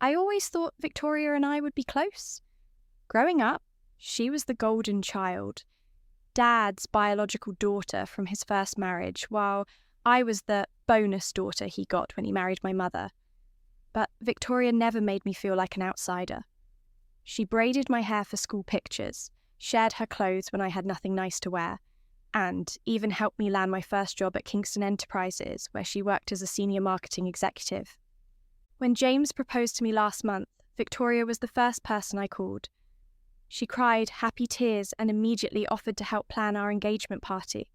I always thought Victoria and I would be close. Growing up, she was the golden child, Dad's biological daughter from his first marriage, while I was the bonus daughter he got when he married my mother. But Victoria never made me feel like an outsider. She braided my hair for school pictures, shared her clothes when I had nothing nice to wear, and even helped me land my first job at Kingston Enterprises, where she worked as a senior marketing executive. When James proposed to me last month, Victoria was the first person I called. She cried happy tears and immediately offered to help plan our engagement party.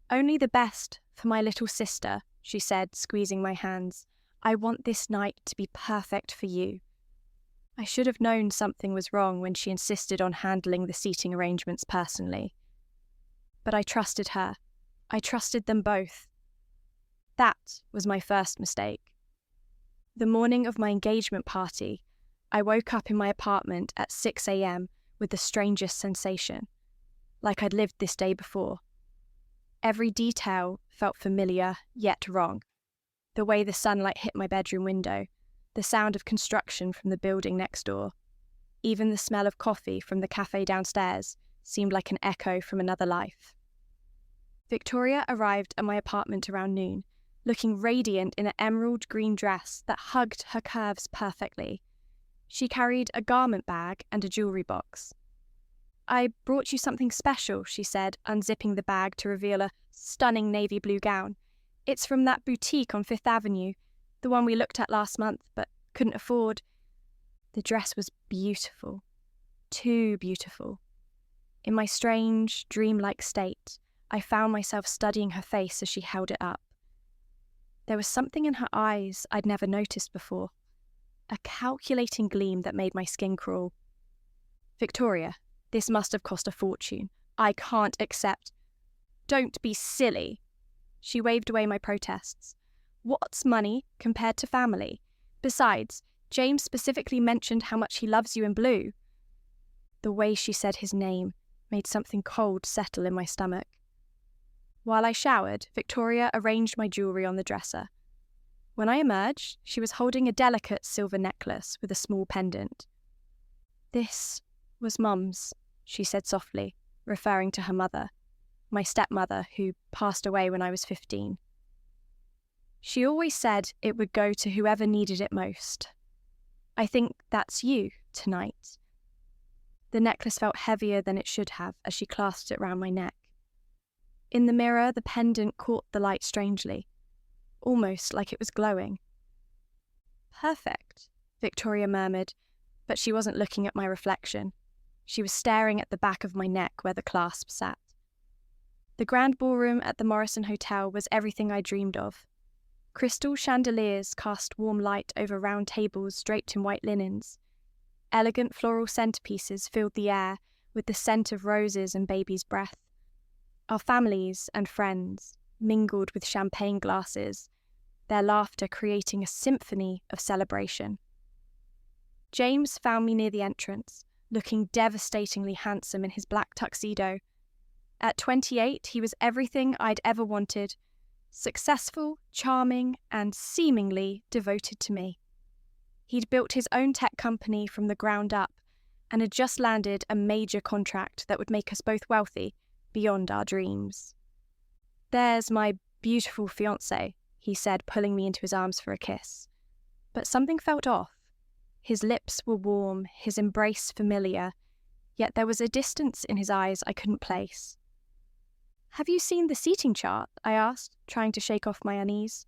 "Only the best for my little sister," she said, squeezing my hands. "I want this night to be perfect for you." I should have known something was wrong when she insisted on handling the seating arrangements personally. But I trusted her. I trusted them both. That was my first mistake. The morning of my engagement party, I woke up in my apartment at 6 a.m. with the strangest sensation, like I'd lived this day before. Every detail felt familiar, yet wrong. The way the sunlight hit my bedroom window, the sound of construction from the building next door, even the smell of coffee from the cafe downstairs seemed like an echo from another life. Victoria arrived at my apartment around noon, looking radiant in an emerald green dress that hugged her curves perfectly. She carried a garment bag and a jewellery box. "I brought you something special," she said, unzipping the bag to reveal a stunning navy blue gown. "It's from that boutique on Fifth Avenue, the one we looked at last month but couldn't afford." The dress was beautiful. Too beautiful. In my strange, dreamlike state, I found myself studying her face as she held it up. There was something in her eyes I'd never noticed before, a calculating gleam that made my skin crawl. "Victoria, this must have cost a fortune. I can't accept." "Don't be silly." She waved away my protests. "What's money compared to family? Besides, James specifically mentioned how much he loves you in blue." The way she said his name made something cold settle in my stomach. While I showered, Victoria arranged my jewellery on the dresser. When I emerged, she was holding a delicate silver necklace with a small pendant. "This was Mum's," she said softly, referring to her mother, my stepmother, who passed away when I was 15. "She always said it would go to whoever needed it most. I think that's you tonight." The necklace felt heavier than it should have as she clasped it round my neck. In the mirror, the pendant caught the light strangely, almost like it was glowing. "Perfect," Victoria murmured, but she wasn't looking at my reflection. She was staring at the back of my neck where the clasp sat. The grand ballroom at the Morrison Hotel was everything I dreamed of. Crystal chandeliers cast warm light over round tables draped in white linens. Elegant floral centerpieces filled the air with the scent of roses and baby's breath. Our families and friends mingled with champagne glasses, their laughter creating a symphony of celebration. James found me near the entrance, looking devastatingly handsome in his black tuxedo. At 28, he was everything I'd ever wanted: successful, charming, and seemingly devoted to me. He'd built his own tech company from the ground up and had just landed a major contract that would make us both wealthy beyond our dreams. "There's my beautiful fiancé," he said, pulling me into his arms for a kiss. But something felt off. His lips were warm, his embrace familiar, yet there was a distance in his eyes I couldn't place. "Have you seen the seating chart?" I asked, trying to shake off my unease.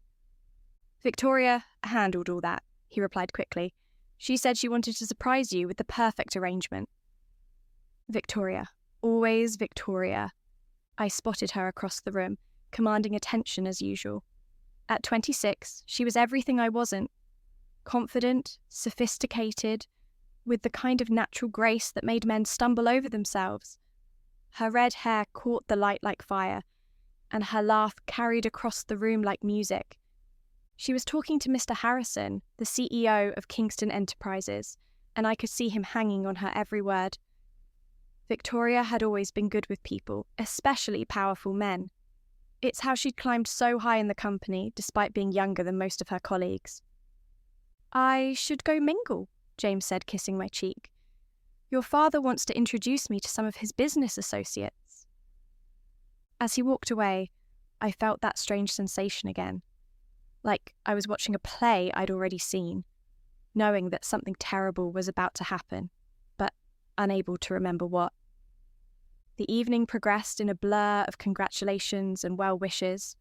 "Victoria handled all that," he replied quickly. "She said she wanted to surprise you with the perfect arrangement." Victoria. Always Victoria. I spotted her across the room, commanding attention as usual. At 26, she was everything I wasn't. Confident, sophisticated, with the kind of natural grace that made men stumble over themselves. Her red hair caught the light like fire, and her laugh carried across the room like music. She was talking to Mr. Harrison, the CEO of Kingston Enterprises, and I could see him hanging on her every word. Victoria had always been good with people, especially powerful men. It's how she'd climbed so high in the company, despite being younger than most of her colleagues. I should go mingle, James said, kissing my cheek. Your father wants to introduce me to some of his business associates. As he walked away, I felt that strange sensation again, like I was watching a play I'd already seen, knowing that something terrible was about to happen, but unable to remember what. The evening progressed in a blur of congratulations and well wishes.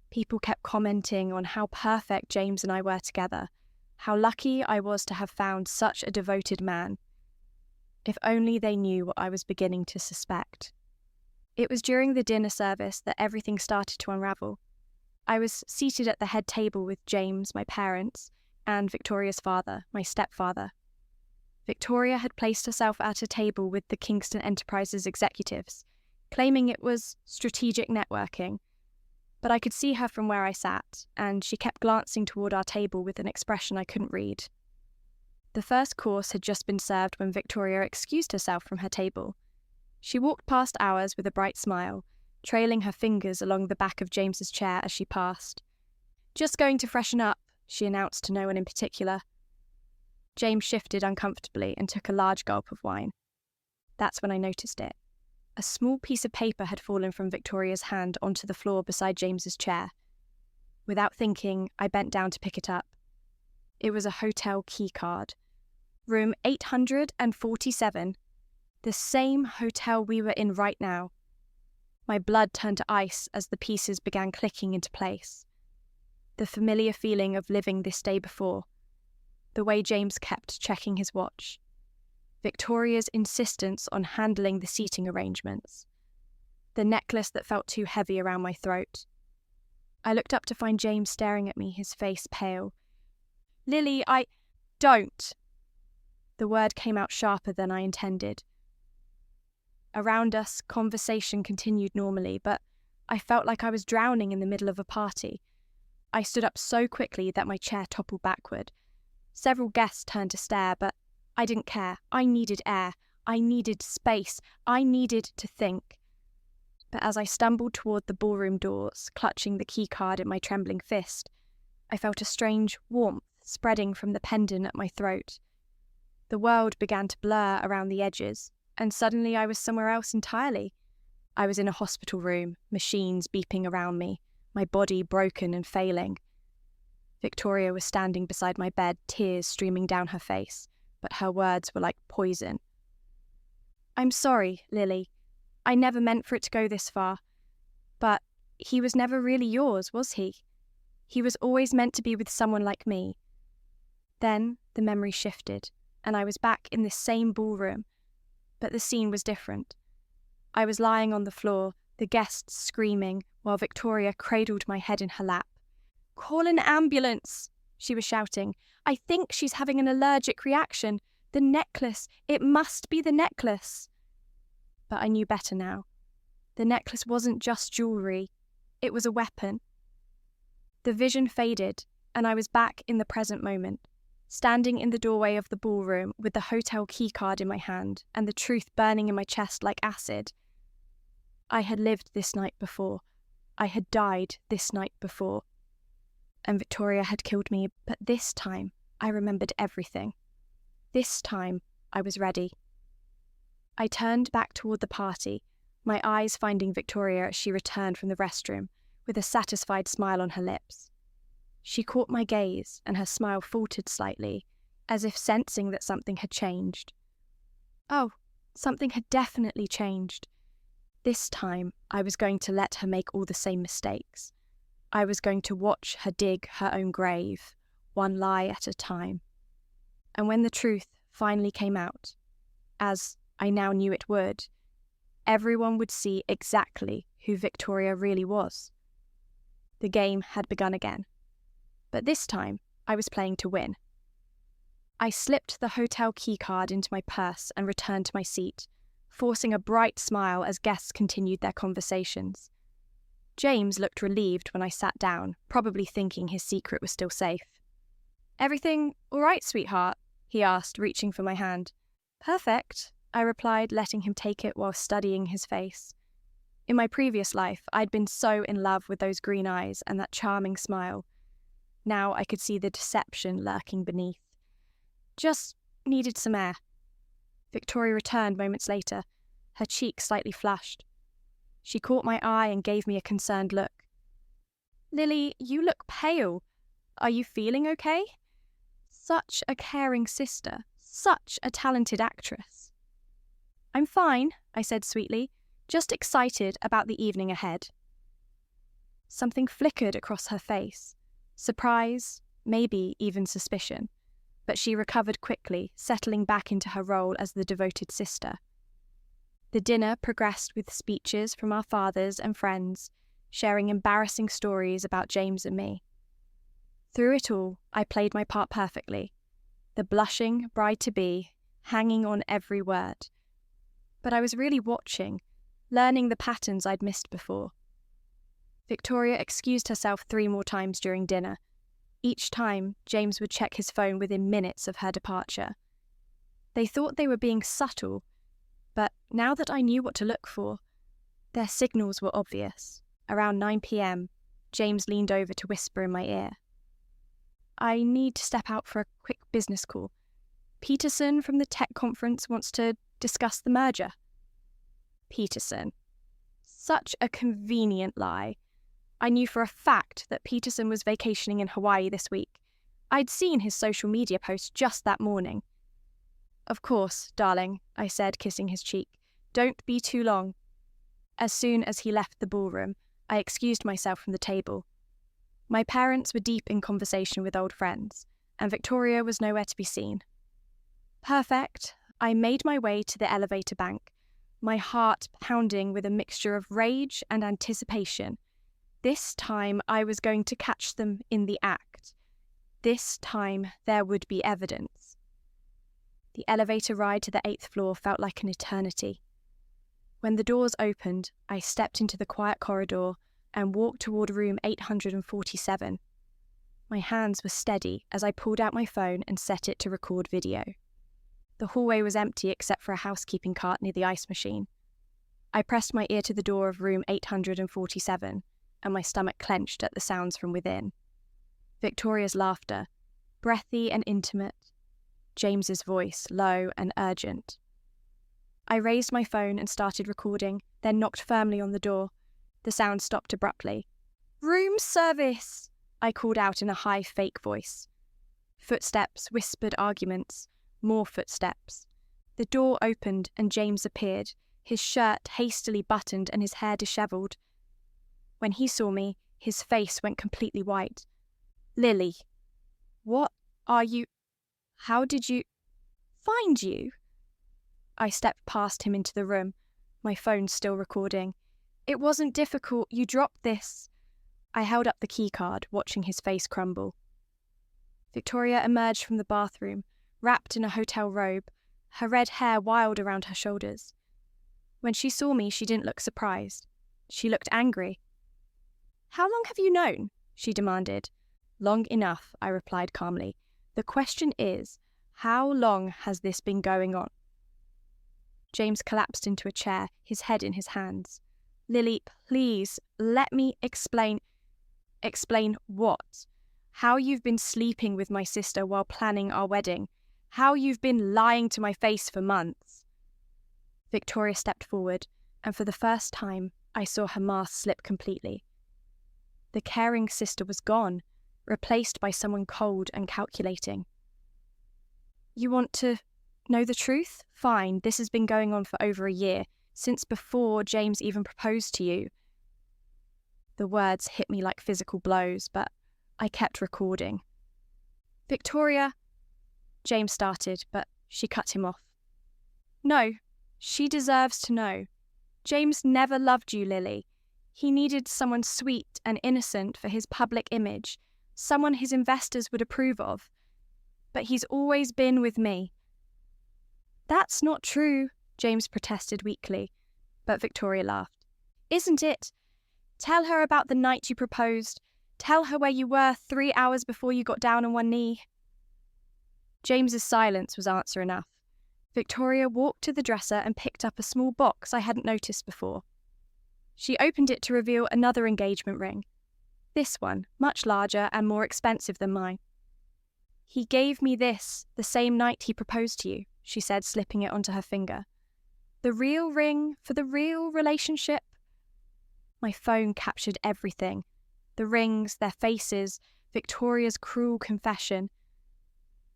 People kept commenting on how perfect James and I were together, how lucky I was to have found such a devoted man. If only they knew what I was beginning to suspect. It was during the dinner service that everything started to unravel. I was seated at the head table with James, my parents, and Victoria's father, my stepfather. Victoria had placed herself at a table with the Kingston Enterprises executives, claiming it was strategic networking. But I could see her from where I sat, and she kept glancing toward our table with an expression I couldn't read. The first course had just been served when Victoria excused herself from her table. She walked past ours with a bright smile, trailing her fingers along the back of James's chair as she passed. "Just going to freshen up," she announced to no one in particular. James shifted uncomfortably and took a large gulp of wine. That's when I noticed it. A small piece of paper had fallen from Victoria's hand onto the floor beside James's chair. Without thinking, I bent down to pick it up. It was a hotel key card. Room 847. The same hotel we were in right now. My blood turned to ice as the pieces began clicking into place. The familiar feeling of living this day before. The way James kept checking his watch. Victoria's insistence on handling the seating arrangements. The necklace that felt too heavy around my throat. I looked up to find James staring at me, his face pale. "Lily, don't!" The word came out sharper than I intended. Around us, conversation continued normally, but I felt like I was drowning in the middle of a party. I stood up so quickly that my chair toppled backward. Several guests turned to stare, but I didn't care. I needed air. I needed space. I needed to think. But as I stumbled toward the ballroom doors, clutching the key card in my trembling fist, I felt a strange warmth spreading from the pendant at my throat. The world began to blur around the edges, and suddenly I was somewhere else entirely. I was in a hospital room, machines beeping around me, my body broken and failing. Victoria was standing beside my bed, tears streaming down her face, but her words were like poison. "I'm sorry, Lily. I never meant for it to go this far. But he was never really yours, was he? He was always meant to be with someone like me." Then the memory shifted, and I was back in this same ballroom, but the scene was different. I was lying on the floor, the guests screaming, while Victoria cradled my head in her lap. "Call an ambulance," she was shouting. "I think she's having an allergic reaction. The necklace, it must be the necklace." But I knew better now. The necklace wasn't just jewellery, it was a weapon. The vision faded, and I was back in the present moment, standing in the doorway of the ballroom with the hotel keycard in my hand and the truth burning in my chest like acid. I had lived this night before. I had died this night before. And Victoria had killed me, but this time I remembered everything. This time I was ready. I turned back toward the party, my eyes finding Victoria as she returned from the restroom, with a satisfied smile on her lips. She caught my gaze, and her smile faltered slightly, as if sensing that something had changed. Oh, something had definitely changed. This time, I was going to let her make all the same mistakes. I was going to watch her dig her own grave, one lie at a time. And when the truth finally came out, as I now knew it would, everyone would see exactly who Victoria really was. The game had begun again. But this time, I was playing to win. I slipped the hotel keycard into my purse and returned to my seat, forcing a bright smile as guests continued their conversations. James looked relieved when I sat down, probably thinking his secret was still safe. "Everything all right, sweetheart?" he asked, reaching for my hand. "Perfect," I replied, letting him take it while studying his face. In my previous life, I'd been so in love with those green eyes and that charming smile. Now I could see the deception lurking beneath. Just needed some air. Victoria returned moments later, her cheek slightly flushed. She caught my eye and gave me a concerned look. "Lily, you look pale. Are you feeling okay?" Such a caring sister, such a talented actress. "I'm fine," I said sweetly, just excited about the evening ahead. Something flickered across her face. Surprise, maybe even suspicion. But she recovered quickly, settling back into her role as the devoted sister. The dinner progressed with speeches from our fathers and friends, sharing embarrassing stories about James and me. Through it all, I played my part perfectly, the blushing bride-to-be, hanging on every word. But I was really watching, learning the patterns I'd missed before. Victoria excused herself 3 more times during dinner. Each time, James would check his phone within minutes of her departure. They thought they were being subtle, but now that I knew what to look for, their signals were obvious. Around 9 p.m, James leaned over to whisper in my ear. "I need to step out for a quick business call. Peterson from the tech conference wants to discuss the merger." Peterson. Such a convenient lie. I knew for a fact that Peterson was vacationing in Hawaii this week. I'd seen his social media post just that morning. "Of course, darling," I said, kissing his cheek. "Don't be too long." As soon as he left the ballroom, I excused myself from the table. My parents were deep in conversation with old friends, and Victoria was nowhere to be seen. Perfect. I made my way to the elevator bank, my heart pounding with a mixture of rage and anticipation. This time I was going to catch them in the act. This time there would be evidence. The elevator ride to the 8th floor felt like an eternity. When the doors opened, I stepped into the quiet corridor and walked toward room 847. My hands were steady as I pulled out my phone and set it to record video. The hallway was empty except for a housekeeping cart near the ice machine. I pressed my ear to the door of room 847, and my stomach clenched at the sounds from within. Victoria's laughter, breathy and intimate. James's voice, low and urgent. I raised my phone and started recording, then knocked firmly on the door. The sound stopped abruptly. "Room service!" I called out in a high, fake voice. Footsteps, whispered arguments, more footsteps. The door opened and James appeared, his shirt hastily buttoned and his hair dishevelled. When he saw me, his face went completely white. "Lily, what are you... How did you... find you?" I stepped past him into the room, my phone still recording. "It wasn't difficult, you dropped this." I held up the keycard, watching his face crumble. Victoria emerged from the bathroom, wrapped in a hotel robe, her red hair wild around her shoulders. When she saw me, she didn't look surprised. She looked angry. "How long have you known?" she demanded. "Long enough," I replied calmly. "The question is, how long has this been going on?" James collapsed into a chair, his head in his hands. "Lily, please, let me explain." "Explain what? How you've been sleeping with my sister while planning our wedding. How you've been lying to my face for months." Victoria stepped forward, and for the first time, I saw her mask slip completely. The caring sister was gone, replaced by someone cold and calculating. "You want to know the truth? Fine, this has been going on for over a year, since before James even proposed to you." The words hit me like physical blows, but I kept recording. "Victoria," James started, but she cut him off. "No, she deserves to know. James never loved you, Lily. He needed someone sweet and innocent for his public image, someone his investors would approve of. But he's always been with me." "That's not true," James protested weakly, but Victoria laughed. "Isn't it? Tell her about the night you proposed. Tell her where you were 3 hours before you got down on one knee." James's silence was answer enough. Victoria walked to the dresser and picked up a small box I hadn't noticed before. She opened it to reveal another engagement ring. This one, much larger and more expensive than mine. He gave me this the same night he proposed to you, she said, slipping it onto her finger. The real ring for the real relationship. My phone captured everything. The rings, their faces, Victoria's cruel confession.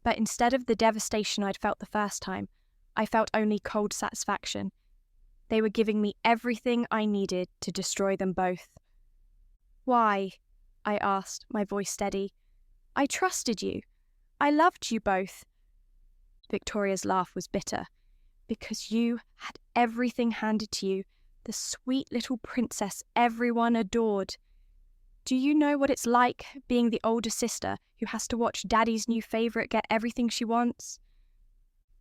But instead of the devastation I'd felt the first time, I felt only cold satisfaction. They were giving me everything I needed to destroy them both. Why? I asked, my voice steady. I trusted you. I loved you both. Victoria's laugh was bitter. Because you had everything handed to you, the sweet little princess everyone adored. Do you know what it's like being the older sister who has to watch Daddy's new favourite get everything she wants?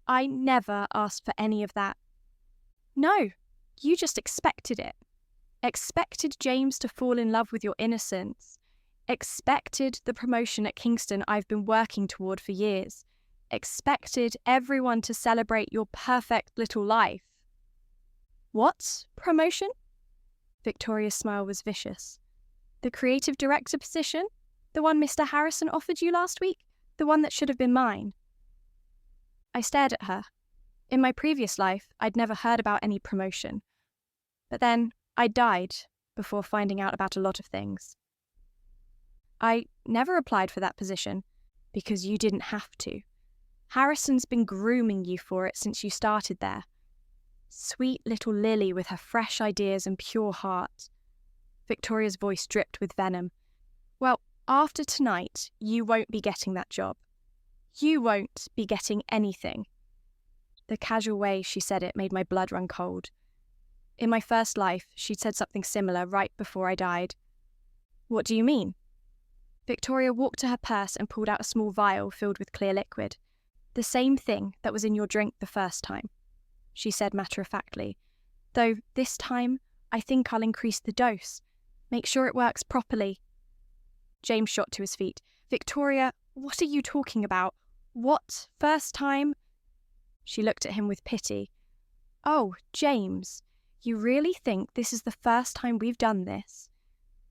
I never asked for any of that. No, you just expected it. Expected James to fall in love with your innocence. Expected the promotion at Kingston I've been working toward for years. Expected everyone to celebrate your perfect little life. What promotion? Victoria's smile was vicious. The creative director position? The one Mr. Harrison offered you last week? The one that should have been mine? I stared at her. In my previous life, I'd never heard about any promotion. But then, I died before finding out about a lot of things. I never applied for that position, because you didn't have to. Harrison's been grooming you for it since you started there. Sweet little Lily with her fresh ideas and pure heart. Victoria's voice dripped with venom. Well, after tonight, you won't be getting that job. You won't be getting anything. The casual way she said it made my blood run cold. In my first life, she'd said something similar right before I died. What do you mean? Victoria walked to her purse and pulled out a small vial filled with clear liquid. The same thing that was in your drink the first time, she said matter-of-factly. Though this time, I think I'll increase the dose. Make sure it works properly. James shot to his feet. Victoria, what are you talking about? What first time? She looked at him with pity. Oh, James, you really think this is the first time we've done this?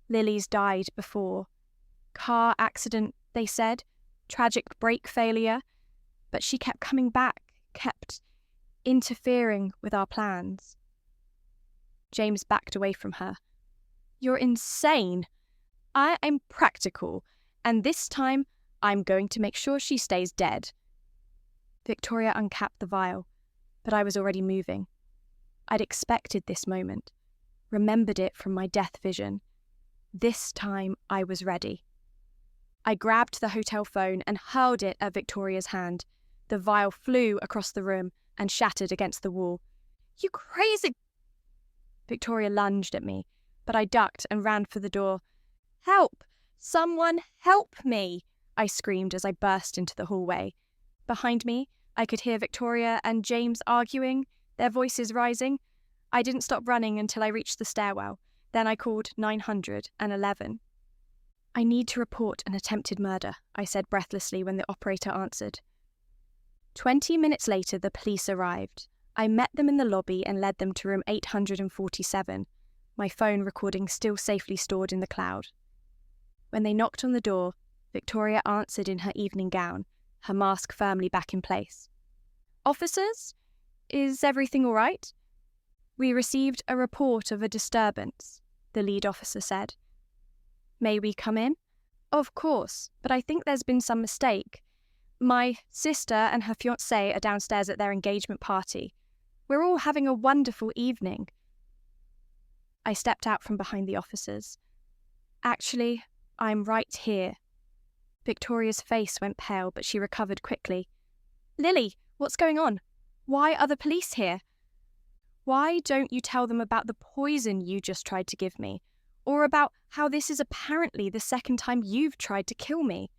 Lily's died before. Car accident, they said. Tragic brake failure. But she kept coming back, kept interfering with our plans. James backed away from her. You're insane. I am practical, and this time I'm going to make sure she stays dead. Victoria uncapped the vial, but I was already moving. I'd expected this moment, remembered it from my death vision. This time I was ready. I grabbed the hotel phone and hurled it at Victoria's hand. The vial flew across the room and shattered against the wall. You crazy... Victoria lunged at me, but I ducked and ran for the door. Help! Someone help me! I screamed as I burst into the hallway. Behind me, I could hear Victoria and James arguing, their voices rising. I didn't stop running until I reached the stairwell. Then I called 911. I need to report an attempted murder, I said breathlessly when the operator answered. 20 minutes later, the police arrived. I met them in the lobby and led them to room 847, my phone recording still safely stored in the cloud. When they knocked on the door, Victoria answered in her evening gown, her mask firmly back in place. Officers, is everything all right? We received a report of a disturbance, the lead officer said. May we come in? Of course, but I think there's been some mistake. My sister and her fiancé are downstairs at their engagement party. We're all having a wonderful evening. I stepped out from behind the officers. Actually, I'm right here. Victoria's face went pale, but she recovered quickly. Lily, what's going on? Why are the police here? Why don't you tell them about the poison you just tried to give me? Or about how this is apparently the second time you've tried to kill me?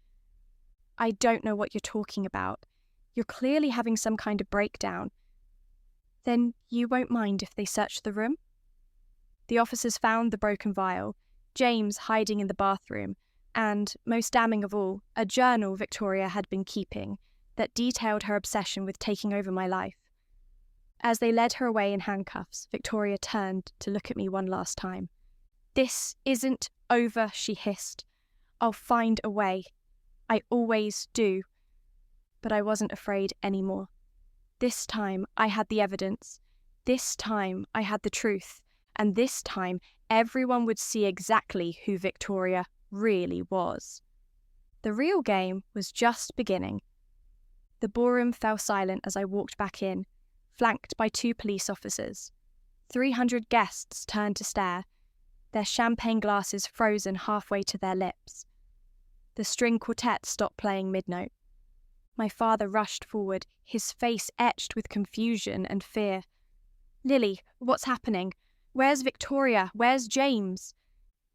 I don't know what you're talking about. You're clearly having some kind of breakdown. Then you won't mind if they search the room? The officers found the broken vial, James hiding in the bathroom, and, most damning of all, a journal Victoria had been keeping that detailed her obsession with taking over my life. As they led her away in handcuffs, Victoria turned to look at me one last time. "This isn't over," she hissed. "I'll find a way. I always do." But I wasn't afraid anymore. This time I had the evidence. This time I had the truth. And this time everyone would see exactly who Victoria really was. The real game was just beginning. The ballroom fell silent as I walked back in, flanked by 2 police officers. 300 guests turned to stare, their champagne glasses frozen halfway to their lips. The string quartet stopped playing mid-note. My father rushed forward, his face etched with confusion and fear. "Lily, what's happening? Where's Victoria? Where's James?"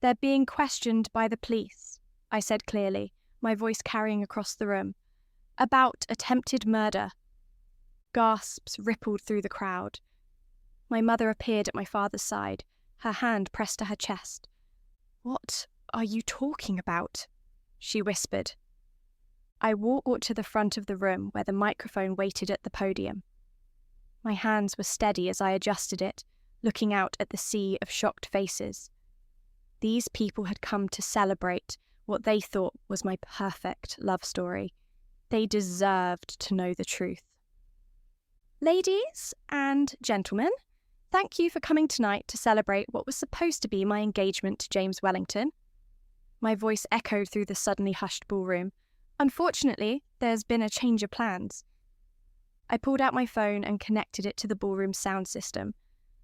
"They're being questioned by the police," I said clearly, my voice carrying across the room. "About attempted murder." Gasps rippled through the crowd. My mother appeared at my father's side, her hand pressed to her chest. "What are you talking about?" she whispered. I walked to the front of the room where the microphone waited at the podium. My hands were steady as I adjusted it, looking out at the sea of shocked faces. These people had come to celebrate what they thought was my perfect love story. They deserved to know the truth. "Ladies and gentlemen, thank you for coming tonight to celebrate what was supposed to be my engagement to James Wellington." My voice echoed through the suddenly hushed ballroom. "Unfortunately, there's been a change of plans." I pulled out my phone and connected it to the ballroom sound system.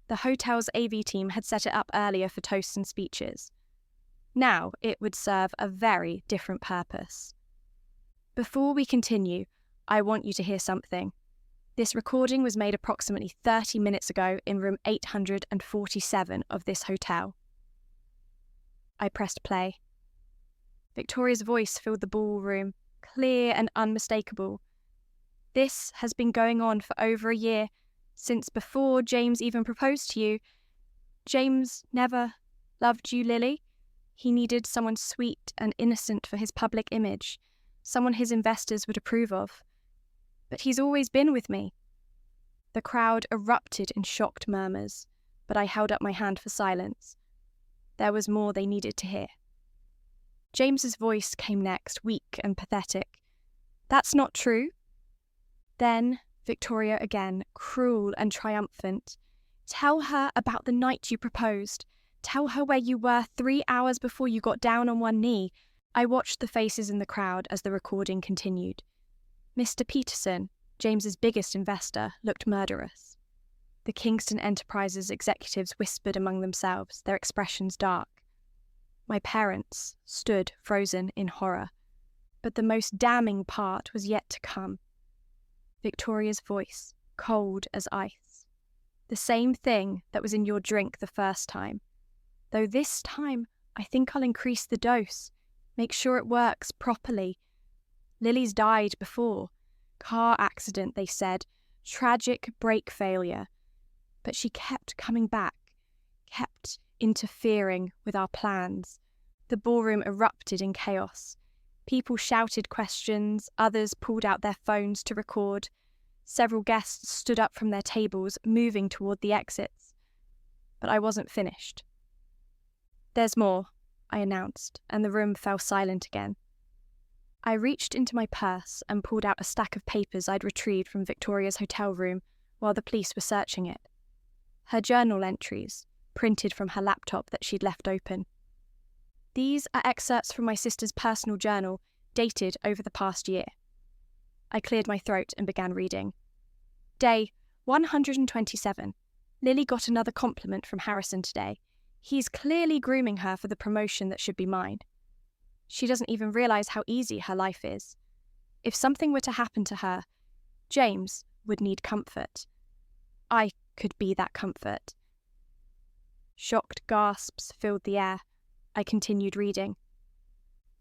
The hotel's AV team had set it up earlier for toasts and speeches. Now it would serve a very different purpose. "Before we continue, I want you to hear something. This recording was made approximately 30 minutes ago in room 847 of this hotel." I pressed play. Victoria's voice filled the ballroom, clear and unmistakable. "This has been going on for over a year, since before James even proposed to you. James never loved you, Lily. He needed someone sweet and innocent for his public image, someone his investors would approve of. But he's always been with me." The crowd erupted in shocked murmurs, but I held up my hand for silence. There was more they needed to hear. James's voice came next, weak and pathetic. "That's not true." Then Victoria again, cruel and triumphant. "Tell her about the night you proposed. Tell her where you were 3 hours before you got down on one knee." I watched the faces in the crowd as the recording continued. Mr. Peterson, James's biggest investor, looked murderous. The Kingston Enterprises executives whispered among themselves, their expressions dark. My parents stood frozen in horror. But the most damning part was yet to come. Victoria's voice, cold as ice. "The same thing that was in your drink the first time. Though this time, I think I'll increase the dose. Make sure it works properly. Lily's died before. Car accident, they said. Tragic brake failure. But she kept coming back, kept interfering with our plans." The ballroom erupted in chaos. People shouted questions, others pulled out their phones to record. Several guests stood up from their tables, moving toward the exits. But I wasn't finished. "There's more," I announced, and the room fell silent again. I reached into my purse and pulled out a stack of papers I'd retrieved from Victoria's hotel room while the police were searching it. Her journal entries, printed from her laptop that she'd left open. These are excerpts from my sister's personal journal, dated over the past year. I cleared my throat and began reading. Day 127. Lily got another compliment from Harrison today. He's clearly grooming her for the promotion that should be mine. She doesn't even realise how easy her life is. If something were to happen to her, James would need comfort. I could be that comfort. Shocked gasps filled the air. I continued reading.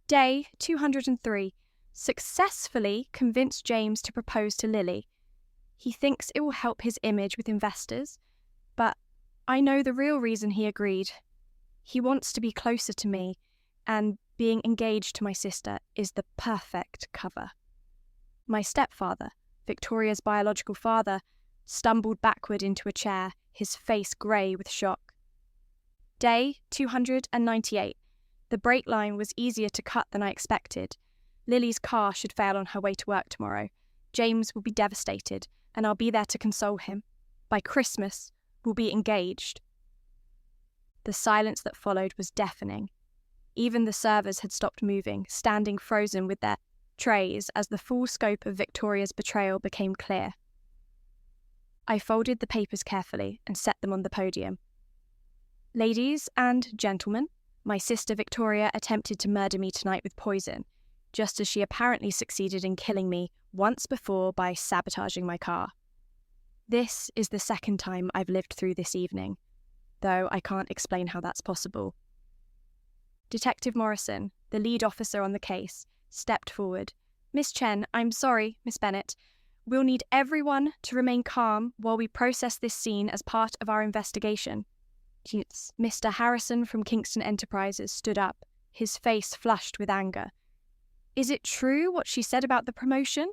Day 203. Successfully convinced James to propose to Lily. He thinks it will help his image with investors, but I know the real reason he agreed. He wants to be closer to me, and being engaged to my sister is the perfect cover. My stepfather, Victoria's biological father, stumbled backward into a chair, his face grey with shock. Day 298. The brake line was easier to cut than I expected. Lily's car should fail on her way to work tomorrow. James will be devastated, and I'll be there to console him. By Christmas, we'll be engaged. The silence that followed was deafening. Even the servers had stopped moving, standing frozen with their trays as the full scope of Victoria's betrayal became clear. I folded the papers carefully and set them on the podium. Ladies and gentlemen, my sister Victoria attempted to murder me tonight with poison, just as she apparently succeeded in killing me once before by sabotaging my car. This is the second time I've lived through this evening, though I can't explain how that's possible. Detective Morrison, the lead officer on the case, stepped forward. Miss Chen, I'm sorry, Miss Bennett. We'll need everyone to remain calm while we process this scene as part of our investigation. Mr. Harrison from Kingston Enterprises stood up, his face flushed with anger. Is it true what she said about the promotion?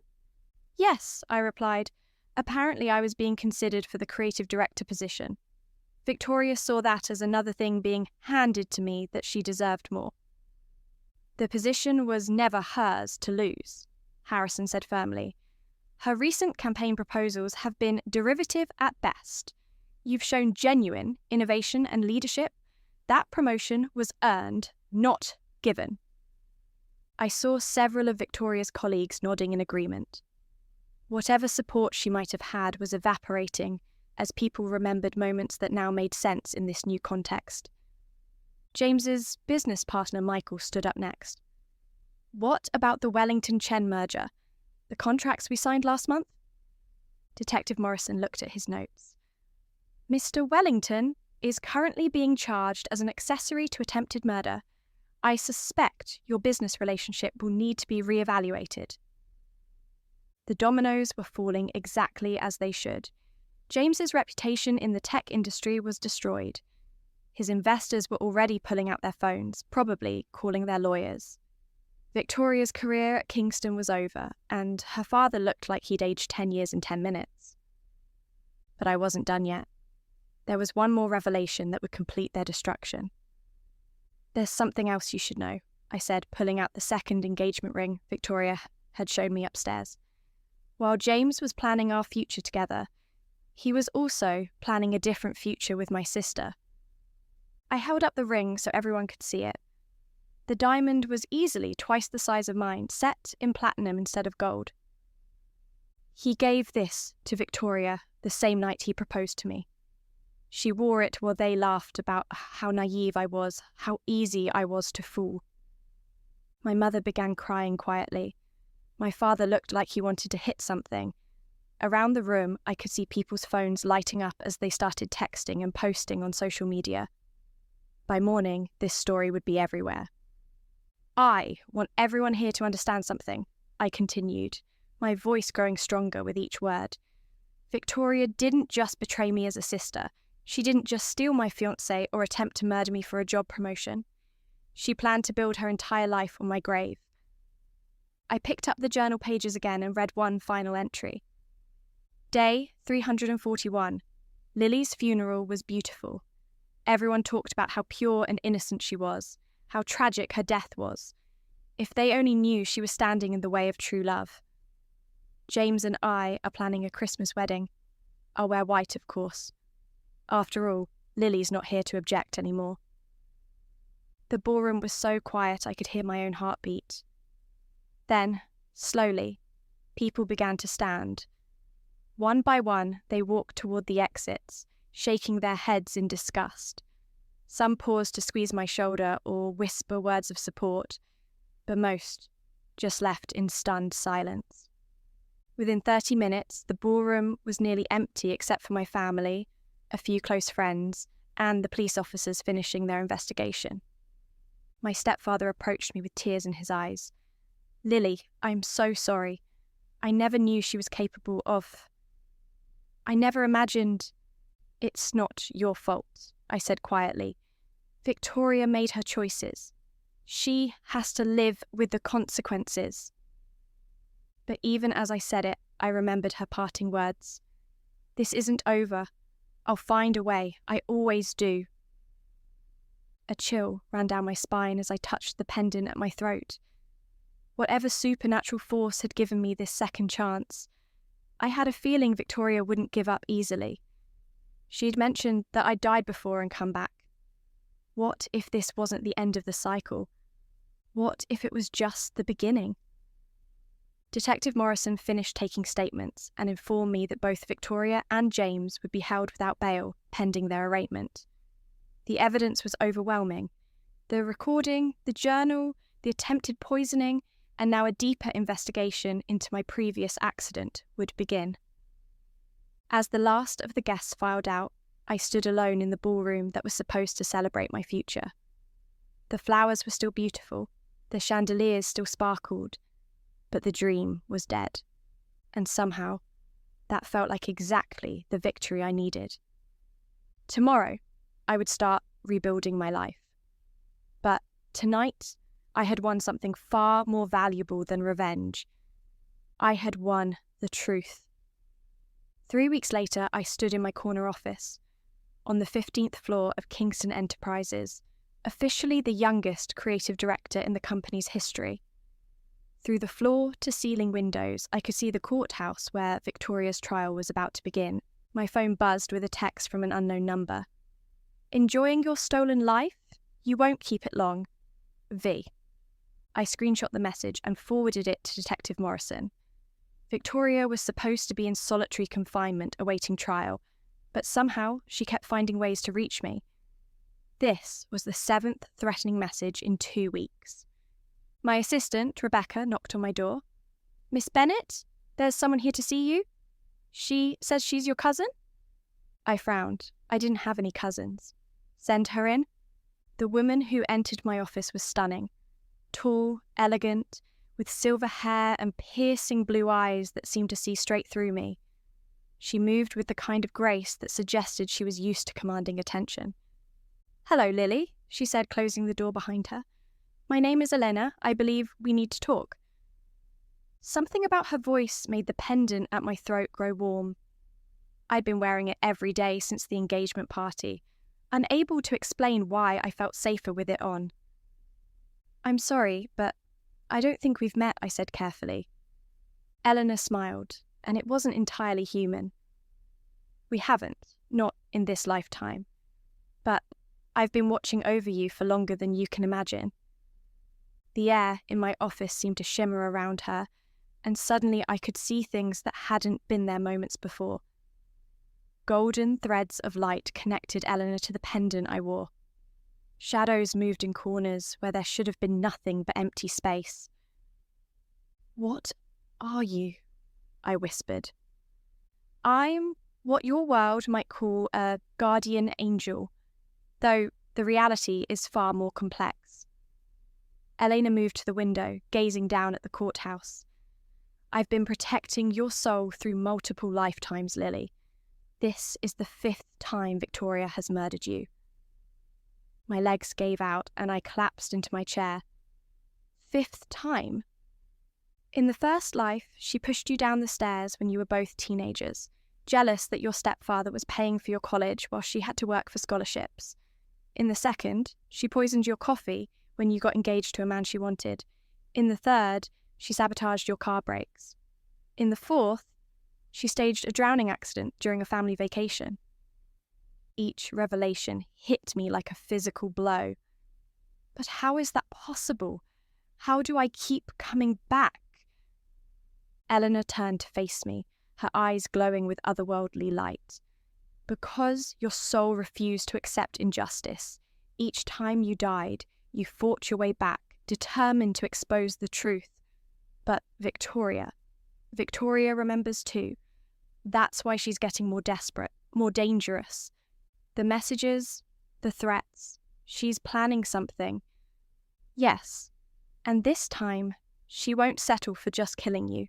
Yes, I replied. Apparently I was being considered for the creative director position. Victoria saw that as another thing being handed to me that she deserved more. The position was never hers to lose, Harrison said firmly. Her recent campaign proposals have been derivative at best. You've shown genuine innovation and leadership. That promotion was earned, not given. I saw several of Victoria's colleagues nodding in agreement. Whatever support she might have had was evaporating as people remembered moments that now made sense in this new context. James's business partner Michael stood up next. What about the Wellington-Chen merger? The contracts we signed last month? Detective Morrison looked at his notes. Mr. Wellington is currently being charged as an accessory to attempted murder. I suspect your business relationship will need to be re-evaluated. The dominoes were falling exactly as they should. James's reputation in the tech industry was destroyed. His investors were already pulling out their phones, probably calling their lawyers. Victoria's career at Kingston was over, and her father looked like he'd aged 10 years in 10 minutes. But I wasn't done yet. There was one more revelation that would complete their destruction. There's something else you should know, I said, pulling out the second engagement ring Victoria had shown me upstairs. While James was planning our future together, he was also planning a different future with my sister. I held up the ring so everyone could see it. The diamond was easily twice the size of mine, set in platinum instead of gold. He gave this to Victoria the same night he proposed to me. She wore it while they laughed about how naive I was, how easy I was to fool. My mother began crying quietly. My father looked like he wanted to hit something. Around the room, I could see people's phones lighting up as they started texting and posting on social media. By morning, this story would be everywhere. I want everyone here to understand something, I continued, my voice growing stronger with each word. Victoria didn't just betray me as a sister. She didn't just steal my fiancé or attempt to murder me for a job promotion. She planned to build her entire life on my grave. I picked up the journal pages again and read one final entry. Day 341. Lily's funeral was beautiful. Everyone talked about how pure and innocent she was, how tragic her death was. If they only knew she was standing in the way of true love. James and I are planning a Christmas wedding. I'll wear white, of course. After all, Lily's not here to object anymore. The ballroom was so quiet I could hear my own heartbeat. Then, slowly, people began to stand. One by one, they walked toward the exits, shaking their heads in disgust. Some paused to squeeze my shoulder or whisper words of support, but most just left in stunned silence. Within 30 minutes, the ballroom was nearly empty except for my family, a few close friends, and the police officers finishing their investigation. My stepfather approached me with tears in his eyes. Lily, I'm so sorry. I never knew she was capable of... I never imagined... It's not your fault, I said quietly. Victoria made her choices. She has to live with the consequences. But even as I said it, I remembered her parting words. This isn't over. I'll find a way. I always do. A chill ran down my spine as I touched the pendant at my throat. Whatever supernatural force had given me this second chance, I had a feeling Victoria wouldn't give up easily. She'd mentioned that I'd died before and come back. What if this wasn't the end of the cycle? What if it was just the beginning? Detective Morrison finished taking statements and informed me that both Victoria and James would be held without bail pending their arraignment. The evidence was overwhelming. The recording, the journal, the attempted poisoning, and now a deeper investigation into my previous accident would begin. As the last of the guests filed out, I stood alone in the ballroom that was supposed to celebrate my future. The flowers were still beautiful, the chandeliers still sparkled, but the dream was dead. And somehow, that felt like exactly the victory I needed. Tomorrow, I would start rebuilding my life. But tonight, I had won something far more valuable than revenge. I had won the truth. 3 weeks later, I stood in my corner office, on the 15th floor of Kingston Enterprises, officially the youngest creative director in the company's history. Through the floor-to-ceiling windows, I could see the courthouse where Victoria's trial was about to begin. My phone buzzed with a text from an unknown number. "Enjoying your stolen life? You won't keep it long. V." I screenshot the message and forwarded it to Detective Morrison. Victoria was supposed to be in solitary confinement awaiting trial, but somehow she kept finding ways to reach me. This was the 7th threatening message in 2 weeks. My assistant, Rebecca, knocked on my door. "Miss Bennett, there's someone here to see you. She says she's your cousin?" I frowned. I didn't have any cousins. "Send her in." The woman who entered my office was stunning. Tall, elegant, with silver hair and piercing blue eyes that seemed to see straight through me. She moved with the kind of grace that suggested she was used to commanding attention. "Hello, Lily," she said, closing the door behind her. "My name is Elena. I believe we need to talk." Something about her voice made the pendant at my throat grow warm. I'd been wearing it every day since the engagement party, unable to explain why I felt safer with it on. "I'm sorry, but I don't think we've met," I said carefully. Eleanor smiled, and it wasn't entirely human. "We haven't, not in this lifetime. But I've been watching over you for longer than you can imagine." The air in my office seemed to shimmer around her, and suddenly I could see things that hadn't been there moments before. Golden threads of light connected Eleanor to the pendant I wore. Shadows moved in corners where there should have been nothing but empty space. "What are you?" I whispered. "I'm what your world might call a guardian angel, though the reality is far more complex." Elena moved to the window, gazing down at the courthouse. "I've been protecting your soul through multiple lifetimes, Lily. This is the 5th time Victoria has murdered you." My legs gave out and I collapsed into my chair. 5th time? In the first life, she pushed you down the stairs when you were both teenagers, jealous that your stepfather was paying for your college while she had to work for scholarships. In the second, she poisoned your coffee when you got engaged to a man she wanted. In the third, she sabotaged your car brakes. In the fourth, she staged a drowning accident during a family vacation. Each revelation hit me like a physical blow. But how is that possible? How do I keep coming back? Eleanor turned to face me, her eyes glowing with otherworldly light. "Because your soul refused to accept injustice. Each time you died, you fought your way back, determined to expose the truth. But Victoria remembers too. That's why she's getting more desperate, more dangerous. The messages, the threats, she's planning something. Yes, and this time, she won't settle for just killing you.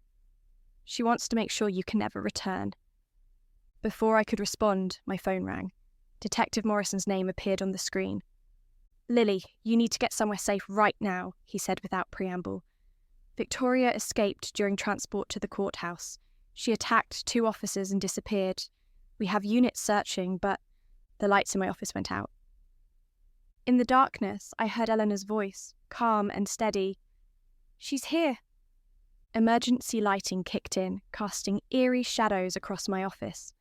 She wants to make sure you can never return." Before I could respond, my phone rang. Detective Morrison's name appeared on the screen. "Lily, you need to get somewhere safe right now," he said without preamble. "Victoria escaped during transport to the courthouse. She attacked 2 officers and disappeared. We have units searching, but..." The lights in my office went out. In the darkness, I heard Eleanor's voice, calm and steady. "She's here." Emergency lighting kicked in, casting eerie shadows across my office.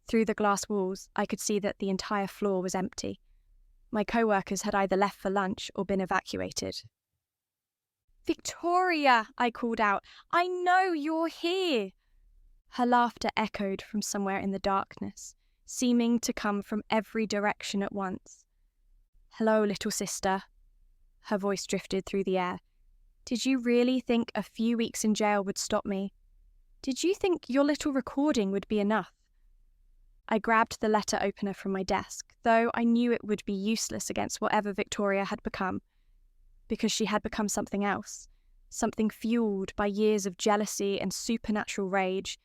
Through the glass walls, I could see that the entire floor was empty. My co-workers had either left for lunch or been evacuated. "Victoria," I called out, "I know you're here." Her laughter echoed from somewhere in the darkness, seeming to come from every direction at once. "Hello, little sister." Her voice drifted through the air. "Did you really think a few weeks in jail would stop me? Did you think your little recording would be enough?" I grabbed the letter opener from my desk, though I knew it would be useless against whatever Victoria had become, because she had become something else, something fueled by years of jealousy and supernatural rage.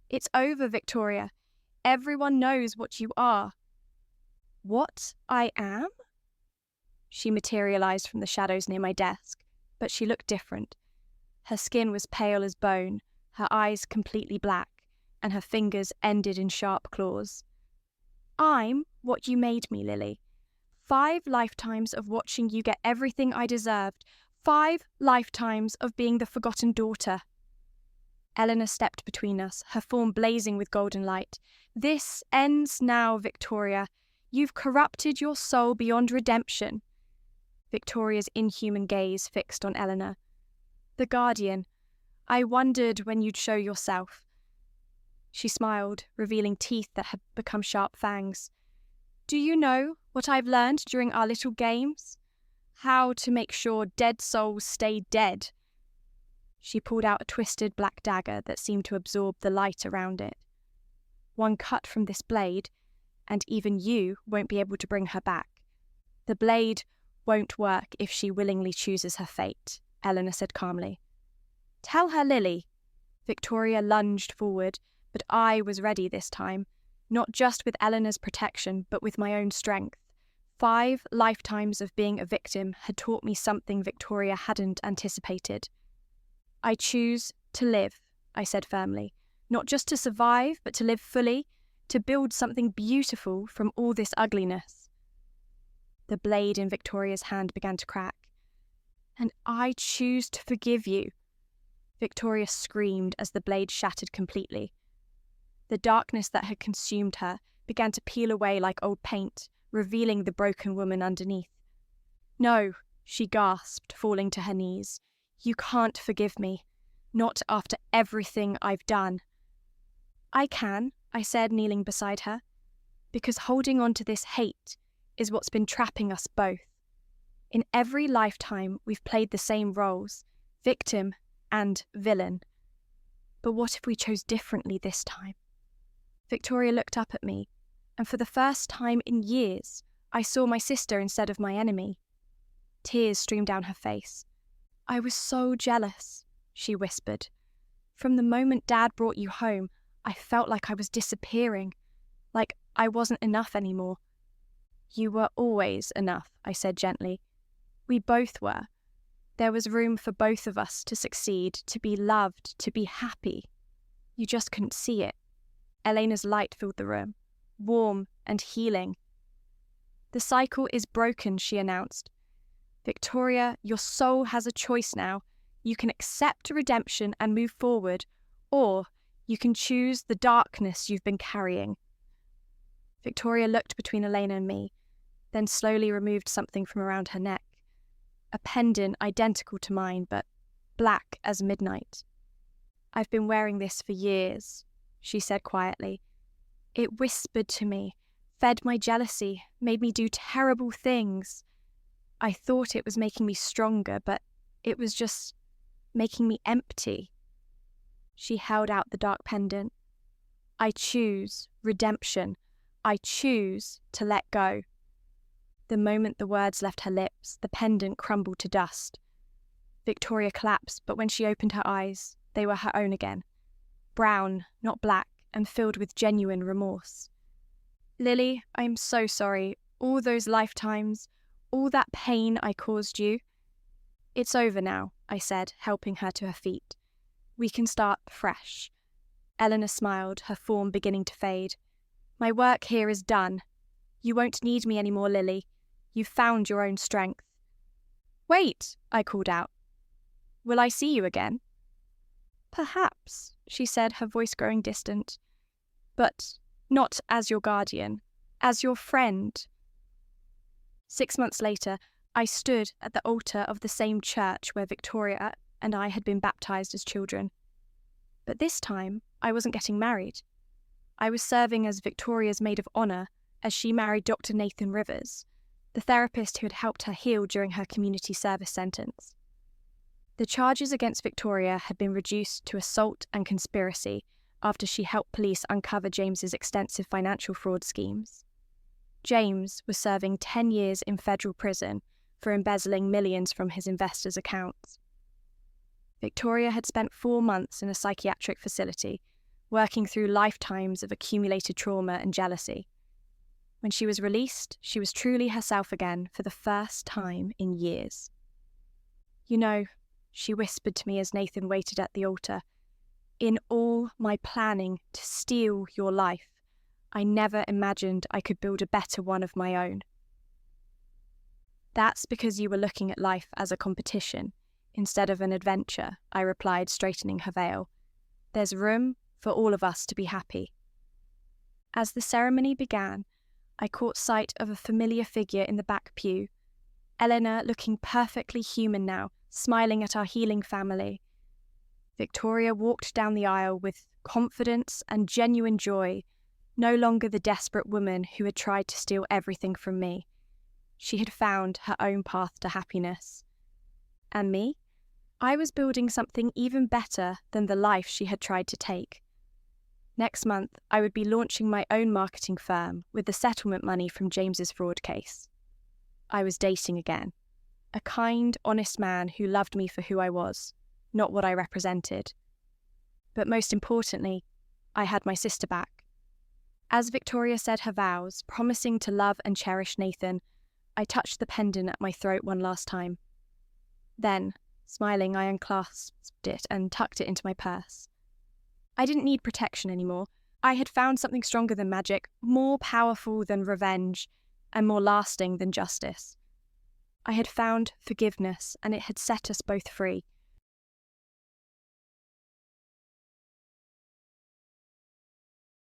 "It's over, Victoria. Everyone knows what you are." "What I am?" She materialized from the shadows near my desk, but she looked different. Her skin was pale as bone, her eyes completely black, and her fingers ended in sharp claws. "I'm what you made me, Lily. 5 lifetimes of watching you get everything I deserved. 5 lifetimes of being the forgotten daughter." Eleanor stepped between us, her form blazing with golden light. "This ends now, Victoria. You've corrupted your soul beyond redemption." Victoria's inhuman gaze fixed on Eleanor. "The Guardian, I wondered when you'd show yourself." She smiled, revealing teeth that had become sharp fangs. "Do you know what I've learned during our little games? How to make sure dead souls stay dead." She pulled out a twisted black dagger that seemed to absorb the light around it. "One cut from this blade, and even you won't be able to bring her back. The blade won't work if she willingly chooses her fate," Eleanor said calmly. "Tell her, Lily." Victoria lunged forward, but I was ready this time, not just with Eleanor's protection, but with my own strength. 5 lifetimes of being a victim had taught me something Victoria hadn't anticipated. "I choose to live," I said firmly, "not just to survive, but to live fully, to build something beautiful from all this ugliness." The blade in Victoria's hand began to crack. "And I choose to forgive you." Victoria screamed as the blade shattered completely. The darkness that had consumed her began to peel away like old paint, revealing the broken woman underneath. "No," she gasped, falling to her knees. "You can't forgive me. Not after everything I've done." "I can," I said, kneeling beside her, "because holding on to this hate is what's been trapping us both. In every lifetime, we've played the same roles, victim and villain. But what if we chose differently this time?" Victoria looked up at me, and for the first time in years, I saw my sister instead of my enemy. Tears streamed down her face. "I was so jealous," she whispered. "From the moment Dad brought you home, I felt like I was disappearing, like I wasn't enough anymore." "You were always enough," I said gently. "We both were. There was room for both of us to succeed, to be loved, to be happy. You just couldn't see it." Elena's light filled the room, warm and healing. "The cycle is broken," she announced. "Victoria, your soul has a choice now. You can accept redemption and move forward, or you can choose the darkness you've been carrying." Victoria looked between Elena and me, then slowly removed something from around her neck. A pendant identical to mine, but black as midnight. "I've been wearing this for years," she said quietly. "It whispered to me, fed my jealousy, made me do terrible things. I thought it was making me stronger, but it was just making me empty." She held out the dark pendant. "I choose redemption. I choose to let go." The moment the words left her lips, the pendant crumbled to dust. Victoria collapsed, but when she opened her eyes, they were her own again. Brown, not black, and filled with genuine remorse. "Lily, I am so sorry. All those lifetimes, all that pain I caused you." "It's over now," I said, helping her to her feet. "We can start fresh." Eleanor smiled, her form beginning to fade. "My work here is done. You won't need me anymore, Lily. You've found your own strength." "Wait," I called out. "Will I see you again?" "Perhaps," she said, her voice growing distant. "But not as your guardian, as your friend." 6 months later, I stood at the altar of the same church where Victoria and I had been baptized as children. But this time, I wasn't getting married. I was serving as Victoria's maid of honor as she married Dr. Nathan Rivers, the therapist who had helped her heal during her community service sentence. The charges against Victoria had been reduced to assault and conspiracy after she helped police uncover James's extensive financial fraud schemes. James was serving 10 years in federal prison for embezzling millions from his investors' accounts. Victoria had spent 4 months in a psychiatric facility, working through lifetimes of accumulated trauma and jealousy. When she was released, she was truly herself again for the first time in years. "You know," she whispered to me as Nathan waited at the altar, "in all my planning to steal your life, I never imagined I could build a better one of my own." "That's because you were looking at life as a competition instead of an adventure," I replied, straightening her veil. "There's room for all of us to be happy." As the ceremony began, I caught sight of a familiar figure in the back pew, Eleanor looking perfectly human now, smiling at our healing family. Victoria walked down the aisle with confidence and genuine joy, no longer the desperate woman who had tried to steal everything from me. She had found her own path to happiness. And me? I was building something even better than the life she had tried to take. Next month, I would be launching my own marketing firm with the settlement money from James's fraud case. I was dating again. A kind, honest man who loved me for who I was, not what I represented. But most importantly, I had my sister back. As Victoria said her vows, promising to love and cherish Nathan, I touched the pendant at my throat one last time. Then, smiling, I unclasped it and tucked it into my purse. I didn't need protection anymore. I had found something stronger than magic, more powerful than revenge, and more lasting than justice. I had found forgiveness, and it had set us both free.